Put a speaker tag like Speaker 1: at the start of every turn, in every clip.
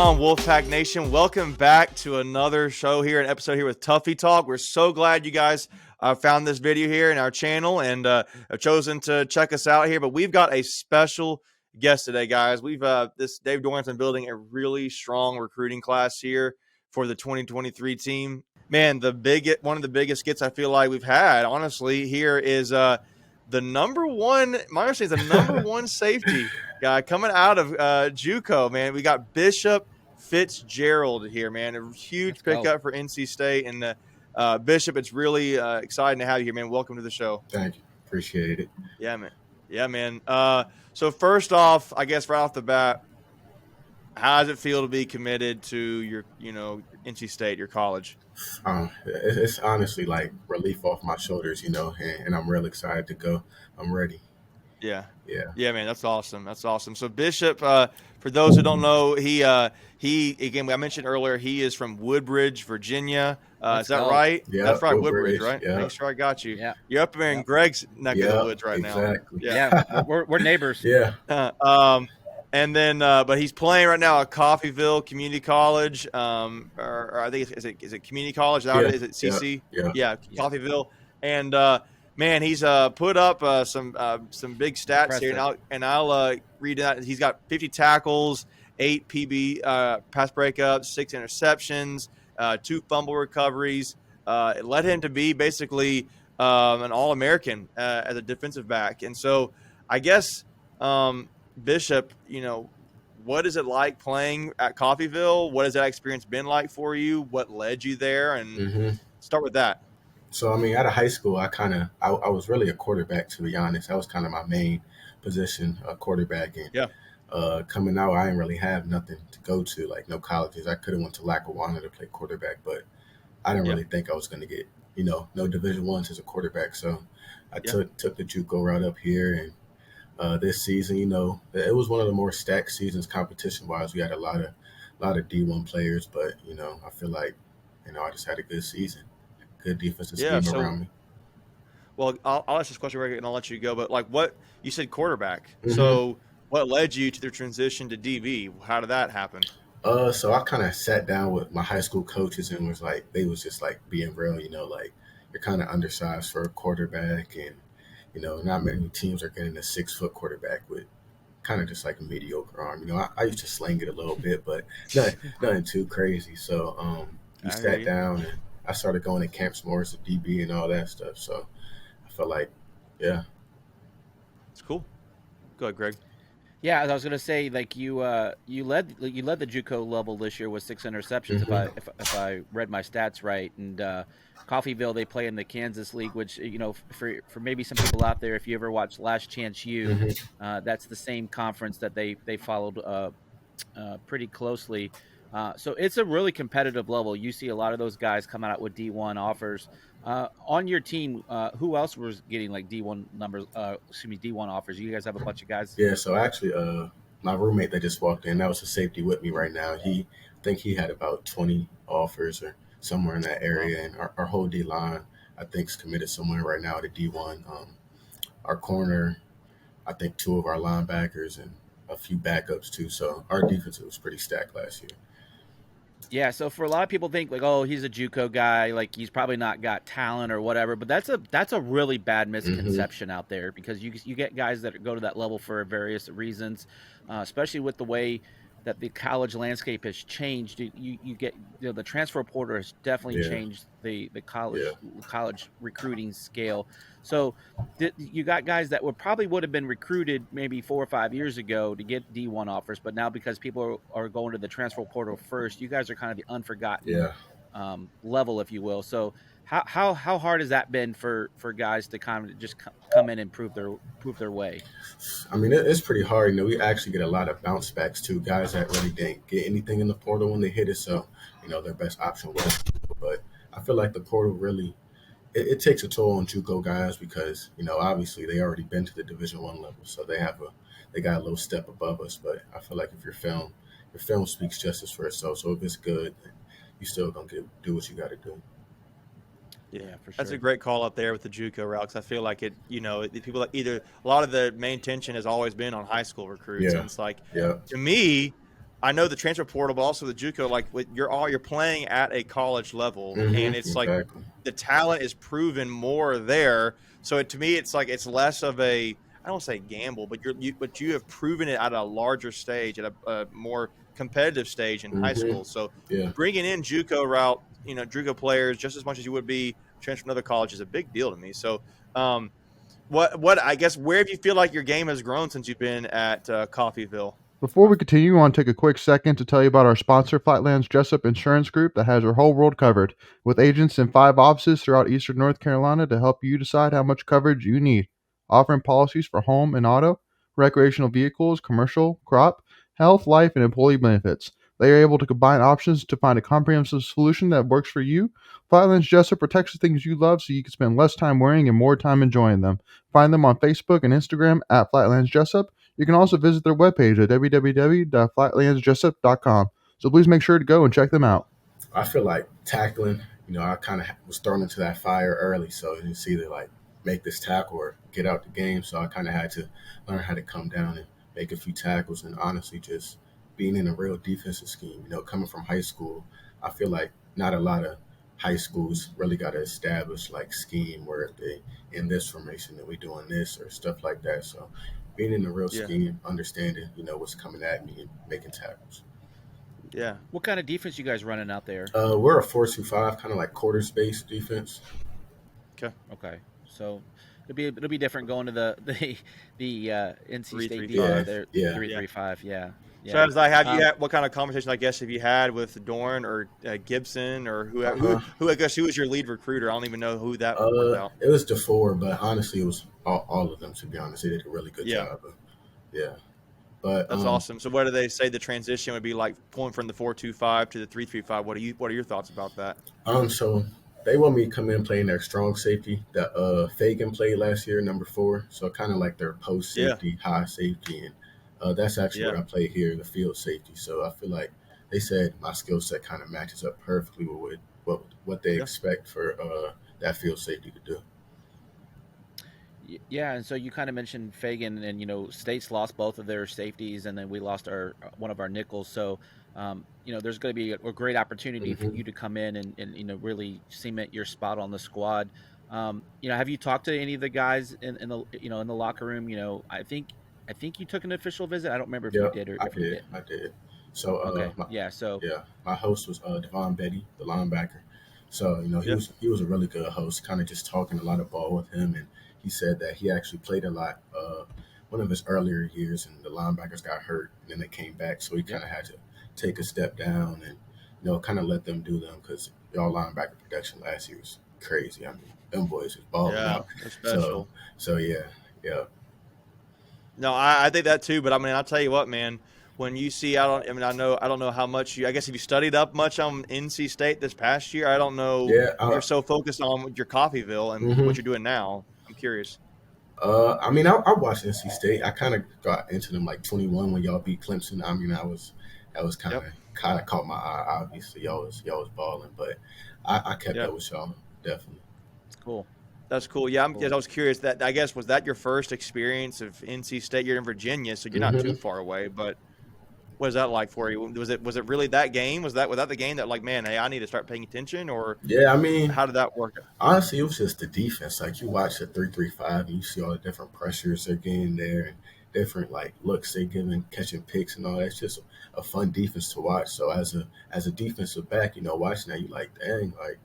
Speaker 1: on, Wolfpack Nation? Welcome back to another show here, an episode here with Tuffy Talk. We're so glad you guys found this video here in our channel and have chosen to check us out here. But we've got a special guest today, guys. We've this Dave Dorn's been building a really strong recruiting class here for the 2023 team. Man, one of the biggest gets I feel like we've had, honestly, here is the number one. My understanding is the number one safety guy coming out of JUCO. Man, we got Bishop Fitzgerald here. Man, a huge pickup for NC State, and Bishop, it's really exciting to have you here, man. Welcome to the show.
Speaker 2: Thank you, appreciate it.
Speaker 1: Yeah, man. Yeah, man. So first off, I guess right off the bat, how does it feel to be committed to your, NC State, your college?
Speaker 2: It's honestly like relief off my shoulders, and I'm real excited to go. I'm ready.
Speaker 1: Yeah, man, that's awesome. So Bishop, for those who don't know, he again, I mentioned earlier, he is from Woodbridge, Virginia. Is that right?
Speaker 2: Yeah,
Speaker 1: that's right, Woodbridge, right?
Speaker 2: Yeah.
Speaker 1: Make sure I got you.
Speaker 3: Yeah,
Speaker 1: you're up there in Greg's neck of the woods right
Speaker 2: exactly.
Speaker 1: now.
Speaker 3: Yeah, we're neighbors.
Speaker 2: Yeah.
Speaker 1: And then, but he's playing right now at Coffeyville Community College, or I think is it Community College? Is that what it is? Is it CC?
Speaker 2: Yeah.
Speaker 1: Coffeyville. And man, he's put up some big stats here, and I'll read that. He's got 50 tackles, 8 PB pass breakups, 6 interceptions, 2 fumble recoveries. It led him to be basically an All-American as a defensive back. And so, I guess. Bishop, what is it like playing at Coffeyville? What has that experience been like for you? What led you there? And start with that.
Speaker 2: So, out of high school, I was really a quarterback, to be honest. That was kind of my main position, quarterback. And coming out, I didn't really have nothing to go to, like no colleges. I could have went to Lackawanna to play quarterback, but I didn't really think I was going to get, no Division I as a quarterback. So I took the JUCO route up here, and this season, it was one of the more stacked seasons competition-wise. We had a lot of D1 players, but I feel like I just had a good season, good defensive scheme around me.
Speaker 1: Well, I'll ask this question right here, and I'll let you go. But what you said, quarterback. So what led you to the transition to DB? How did that happen?
Speaker 2: So I kind of sat down with my high school coaches and was like, they was just like being real, like you're kind of undersized for a quarterback, and not many teams are getting a 6-foot quarterback with kind of just like a mediocre arm. I used to sling it a little bit, but nothing too crazy. So we sat down, and I started going to camps more as a DB and all that stuff. So I felt like, it's
Speaker 1: cool. Go ahead, Greg.
Speaker 3: Yeah, I was gonna say, like you led the JUCO level this year with 6 interceptions. If I read my stats right, and Coffeyville, they play in the Kansas League, which for maybe some people out there, if you ever watched Last Chance U, that's the same conference that they followed pretty closely. So it's a really competitive level. You see a lot of those guys coming out with D1 offers. On your team, who else was getting like D1 offers? You guys have a bunch of guys.
Speaker 2: Yeah. So actually, my roommate that just walked in, that was a safety with me right now. I think he had about 20 offers or somewhere in that area, and our whole D line, I think, is committed somewhere right now to D1. Our corner, I think 2 of our linebackers and a few backups too. So our defense was pretty stacked last year.
Speaker 3: Yeah, so for a lot of people think like, oh, he's a JUCO guy, like he's probably not got talent or whatever, but that's a really bad misconception out there, because you get guys that go to that level for various reasons, especially with the way that the college landscape has changed. You get the transfer portal has definitely changed the college recruiting scale. So you got guys that would have been recruited maybe 4 or 5 years ago to get D1 offers, but now because people are going to the transfer portal first, you guys are kind of the unforgotten level, if you will. So how hard has that been for guys to kind of just come in and prove their way?
Speaker 2: It's pretty hard. We actually get a lot of bounce backs too, guys that really didn't get anything in the portal when they hit it. So, their best option was. But I feel like the portal really, it takes a toll on JUCO guys because, obviously they already been to the Division I level. So they got a little step above us. But I feel like if your film speaks justice for itself. So if it's good, you still gonna do what you got to do.
Speaker 1: Yeah, for sure. That's a great call up there with the JUCO route, because I feel like people that either, a lot of the main tension has always been on high school recruits.
Speaker 2: Yeah.
Speaker 1: And it's like, to me, I know the transfer portal, but also the JUCO. Like you're playing at a college level, and it's like
Speaker 2: Exactly.
Speaker 1: the talent is proven more there. So to me, it's like it's less of a I don't say gamble, but but you have proven it at a larger stage, at a more competitive stage in high school. So
Speaker 2: Yeah.
Speaker 1: bringing in JUCO route, JUCO players just as much as you would be transfer from another college is a big deal to me. So, what I guess where do you feel like your game has grown since you've been at Coffeyville?
Speaker 4: Before we continue, I want to take a quick second to tell you about our sponsor, Flatlands Jessup Insurance Group, that has your whole world covered, with agents in 5 offices throughout eastern North Carolina to help you decide how much coverage you need. Offering policies for home and auto, recreational vehicles, commercial, crop, health, life, and employee benefits. They are able to combine options to find a comprehensive solution that works for you. Flatlands Jessup protects the things you love so you can spend less time worrying and more time enjoying them. Find them on Facebook and Instagram at Flatlands Jessup. You can also visit their webpage at www.flatlandsjessup.com. So please make sure to go and check them out.
Speaker 2: I feel like tackling, I kind of was thrown into that fire early. So it's either like make this tackle or get out the game. So I kind of had to learn how to come down and make a few tackles, and honestly just being in a real defensive scheme. Coming from high school, I feel like not a lot of high schools really got to establish like scheme where they in this formation that we doing this or stuff like that. So being in a real scheme, understanding, what's coming at me and making tackles.
Speaker 1: Yeah.
Speaker 3: What kind of defense you guys running out there?
Speaker 2: We're a 4-2-5, kind of like quarter space defense.
Speaker 3: Okay. So it'll be different going to the NC State
Speaker 1: 3-3-5.
Speaker 3: defense there.
Speaker 2: Yeah.
Speaker 3: 3-3-5. Yeah.
Speaker 1: So I was like, what kind of conversation I guess have you had with Dorn or Gibson or who I guess who was your lead recruiter? I don't even know who that worked out.
Speaker 2: It was DeFore, but honestly, it was all of them. To be honest, they did a really good job. But
Speaker 1: that's awesome. So what do they say the transition would be like, going from the 4-2-5 to the 3-3-5? What are your thoughts about that?
Speaker 2: So they want me to come in playing their strong safety that Fagan played last year, number 4. So kind of like their post safety, high safety, and that's actually what I play here, the field safety. So I feel like they said my skill set kind of matches up perfectly with what they expect for that field safety to do.
Speaker 3: Yeah, and so you kind of mentioned Fagan, and State's lost both of their safeties, and then we lost one of our nickels. So, there's going to be a great opportunity for you to come in and really cement your spot on the squad. Have you talked to any of the guys in the in the locker room? I think you took an official visit. I don't remember if you did or if you did.
Speaker 2: I did. So my host was Devon Betty, the linebacker. So he was a really good host. Kind of just talking a lot of ball with him, and he said that he actually played a lot one of his earlier years, and the linebackers got hurt, and then they came back. So he kind of had to take a step down and kind of let them do them, because y'all linebacker production last year was crazy. I mean, them boys was balling out.
Speaker 1: Special.
Speaker 2: So yeah.
Speaker 1: No, I think that too. But I mean, I'll tell you what, man. When you see, I don't know how much I guess if you studied up much on NC State this past year, I don't know. You're so focused on your Coffeyville and what you're doing now. I'm curious.
Speaker 2: I mean, I watched NC State. I kind of got into them like 21 when y'all beat Clemson. I mean, that was kind of caught my eye. Obviously, y'all was balling, but I kept up with y'all definitely.
Speaker 3: Cool.
Speaker 1: That's cool. Yeah, I was curious. That I guess was that your first experience of NC State? You're in Virginia, so you're not too far away. But what is that like for you? Was it really that game? Was that the game that like, man, hey, I need to start paying attention? Or
Speaker 2: I mean,
Speaker 1: how did that work?
Speaker 2: Honestly, it was just the defense. Like you watch the 3-3-5, and you see all the different pressures they're getting there, and different like looks they giving, catching picks and all that. It's just a fun defense to watch. So as a defensive back, watching that, you like, dang, like.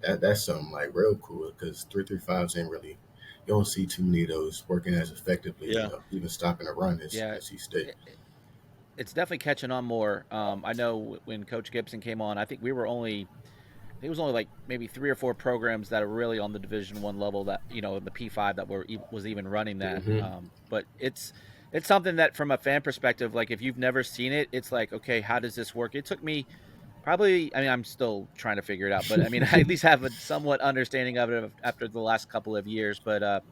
Speaker 2: That's something like real cool, because 3-3-5s ain't really, you don't see too many of those working as effectively, even stopping a run as NC State.
Speaker 3: It's definitely catching on more. I know when Coach Gibson came on, I think it was only like maybe 3 or 4 programs that are really on the Division I level that the P5 that was even running that. But it's something that from a fan perspective, like if you've never seen it, it's like, okay, how does this work? It took me. I'm still trying to figure it out, but I mean, I at least have a somewhat understanding of it after the last couple of years. But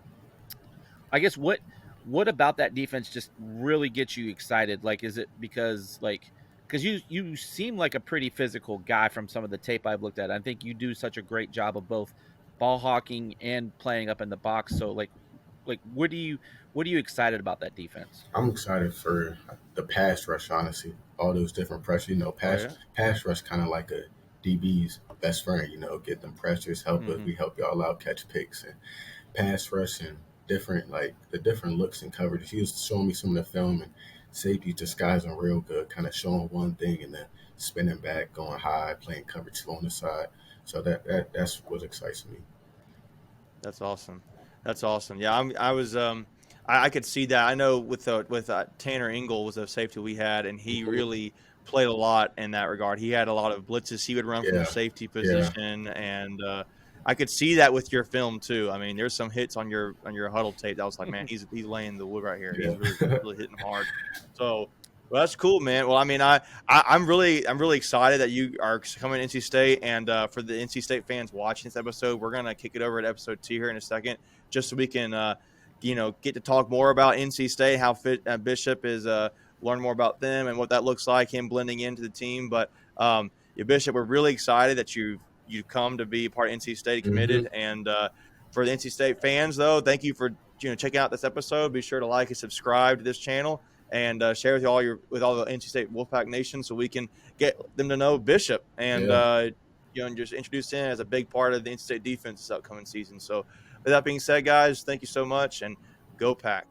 Speaker 3: I guess what about that defense just really gets you excited? Like, is it because you seem like a pretty physical guy from some of the tape I've looked at. I think you do such a great job of both ball hawking and playing up in the box. So, like, like what are you excited about that defense?
Speaker 2: I'm excited for the pass rush. Honestly, all those different pressures. You know,
Speaker 1: Oh yeah.
Speaker 2: pass rush kind of like a DB's best friend. You know, get them pressures, help us.
Speaker 1: Mm-hmm.
Speaker 2: We help y'all out, catch picks, and pass rush and different like the different looks and coverage. He was showing me some of the film and safety disguising real good, kind of showing one thing and then spinning back, going high, playing cover two on the side. So that's what excites me.
Speaker 1: That's awesome. That's awesome. Yeah, I could see that. I know with Tanner Engel was a safety we had, and he
Speaker 2: Mhm.
Speaker 1: really played a lot in that regard. He had a lot of blitzes he would run from the
Speaker 2: Yeah,
Speaker 1: safety
Speaker 2: yeah,
Speaker 1: position, and I could see that with your film too. I mean, there's some hits on your huddle tape that was like, man, he's laying the wood right here. He's really
Speaker 2: yeah,
Speaker 1: really hitting hard. So. Well, that's cool, man. Well, I mean, I'm really excited that you are coming to NC State, and for the NC State fans watching this episode, we're gonna kick it over at episode 2 here in a second, just so we can, get to talk more about NC State, how Bishop is learn more about them and what that looks like, him blending into the team. But yeah, Bishop, we're really excited that you've come to be part of NC State,
Speaker 2: hmm
Speaker 1: committed, and for the NC State fans, though, thank you for checking out this episode. Be sure to like and subscribe to this channel and share with all the NC State Wolfpack Nation, so we can get them to know Bishop and
Speaker 2: yeah.
Speaker 1: and just introduce him as a big part of the NC State defense this upcoming season. So, with that being said, guys, thank you so much, and go Pack.